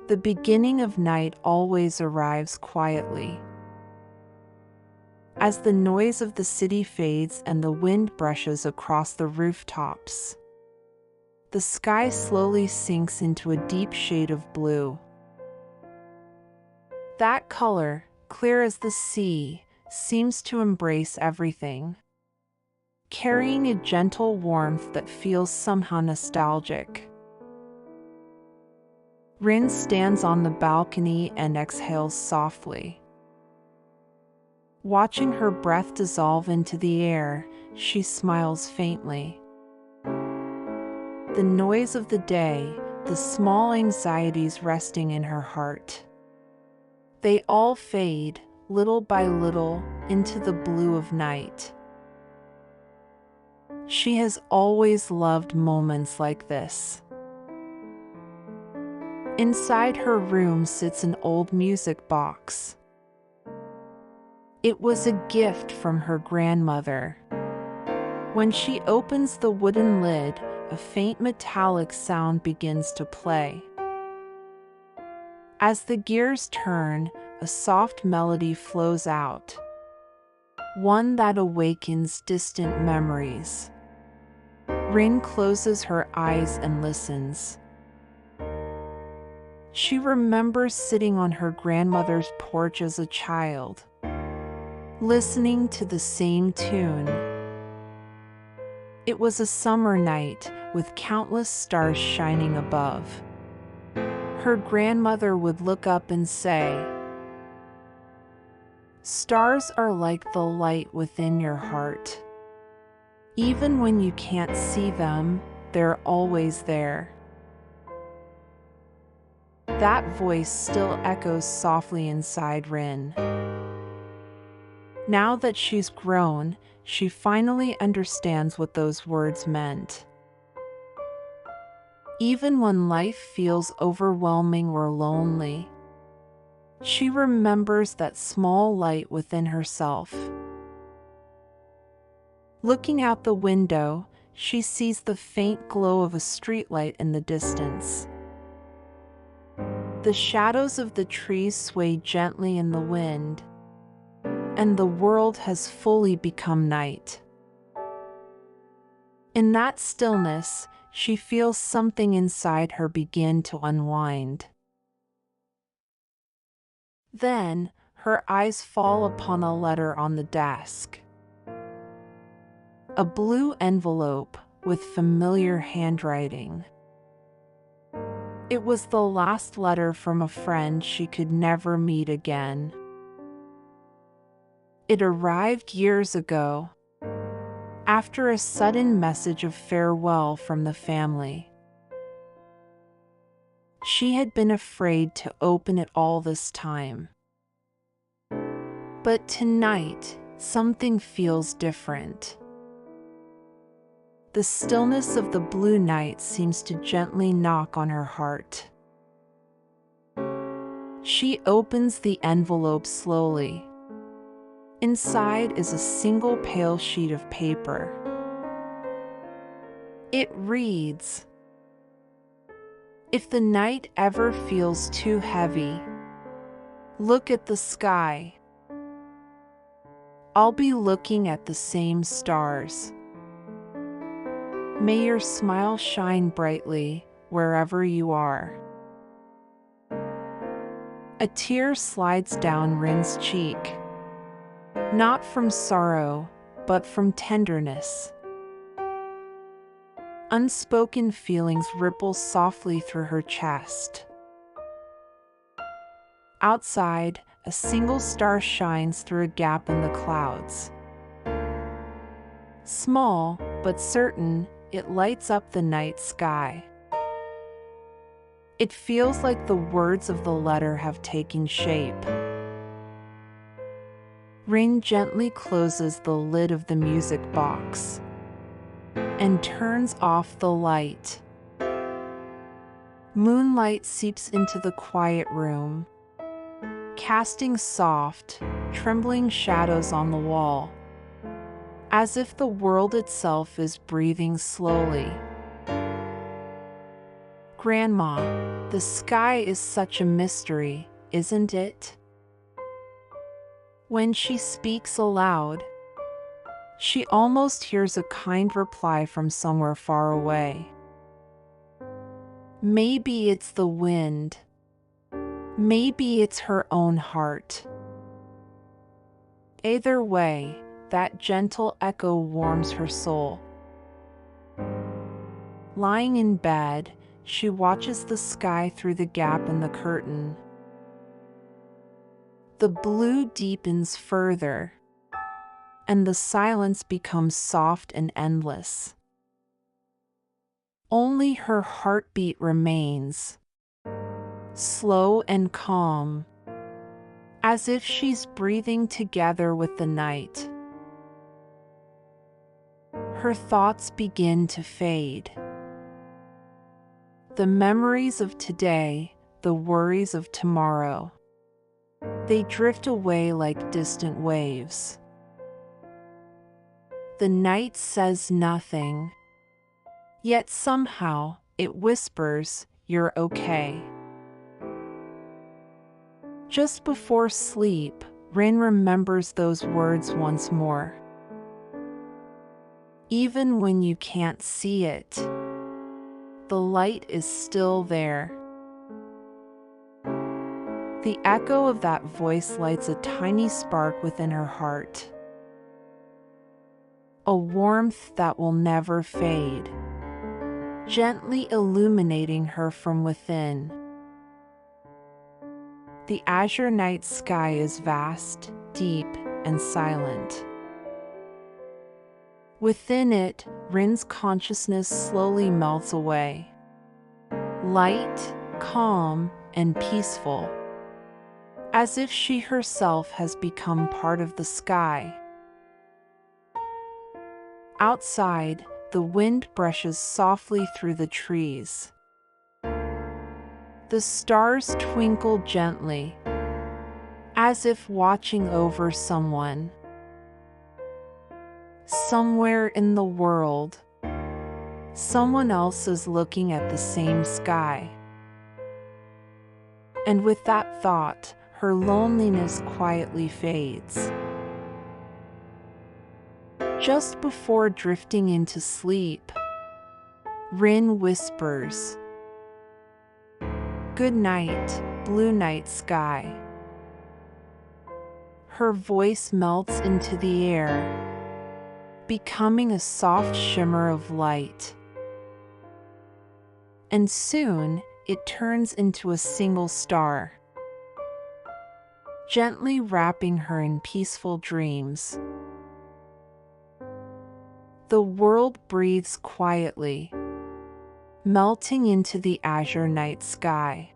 The beginning of night always arrives quietly. As the noise of the city fades and the wind brushes across the rooftops, the sky slowly sinks into a deep shade of blue. That color, clear as the sea, seems to embrace everything, carrying a gentle warmth that feels somehow nostalgic. Rin stands on the balcony and exhales softly. Watching her breath dissolve into the air, she smiles faintly. The noise of the day, the small anxieties resting in her heart, they all fade, little by little, into the blue of night. She has always loved moments like this. Inside her room sits an old music box. It was a gift from her grandmother. When she opens the wooden lid, a faint metallic sound begins to play. As the gears turn, a soft melody flows out, one that awakens distant memories. Rin closes her eyes and listens. She remembers sitting on her grandmother's porch as a child, listening to the same tune. It was a summer night with countless stars shining above. Her grandmother would look up and say, "Stars are like the light within your heart. Even when you can't see them, they're always there." That voice still echoes softly inside Rin. Now that she's grown, she finally understands what those words meant. Even when life feels overwhelming or lonely, she remembers that small light within herself. Looking out the window, she sees the faint glow of a streetlight in the distance. The shadows of the trees sway gently in the wind, and the world has fully become night. In that stillness, she feels something inside her begin to unwind. Then, her eyes fall upon a letter on the desk. A blue envelope with familiar handwriting. It was the last letter from a friend she could never meet again. It arrived years ago, after a sudden message of farewell from the family. She had been afraid to open it all this time. But tonight, something feels different. The stillness of the blue night seems to gently knock on her heart. She opens the envelope slowly. Inside is a single pale sheet of paper. It reads, "If the night ever feels too heavy, look at the sky. I'll be looking at the same stars. May your smile shine brightly wherever you are." A tear slides down Rin's cheek, not from sorrow, but from tenderness. Unspoken feelings ripple softly through her chest. Outside, a single star shines through a gap in the clouds. Small, but certain, it lights up the night sky. It feels like the words of the letter have taken shape. Rin gently closes the lid of the music box and turns off the light. Moonlight seeps into the quiet room, casting soft, trembling shadows on the wall, as if the world itself is breathing slowly. Grandma, the sky is such a mystery, isn't it? When she speaks aloud, she almost hears a kind reply from somewhere far away. Maybe it's the wind. Maybe it's her own heart. Either way, that gentle echo warms her soul. Lying in bed, she watches the sky through the gap in the curtain. The blue deepens further, and the silence becomes soft and endless. Only her heartbeat remains, slow and calm, as if she's breathing together with the night. Her thoughts begin to fade. The memories of today, the worries of tomorrow, they drift away like distant waves. The night says nothing, yet somehow it whispers, "You're okay." Just before sleep, Rin remembers those words once more. Even when you can't see it, the light is still there. The echo of that voice lights a tiny spark within her heart. A warmth that will never fade, gently illuminating her from within. The azure night sky is vast, deep, and silent. Within it, Rin's consciousness slowly melts away. Light, calm, and peaceful, as if she herself has become part of the sky. Outside, the wind brushes softly through the trees. The stars twinkle gently, as if watching over someone. Somewhere in the world, someone else is looking at the same sky. And with that thought, her loneliness quietly fades. Just before drifting into sleep, Rin whispers, "Good night, blue night sky." Her voice melts into the air, becoming a soft shimmer of light. And soon, it turns into a single star, gently wrapping her in peaceful dreams. The world breathes quietly, melting into the azure night sky.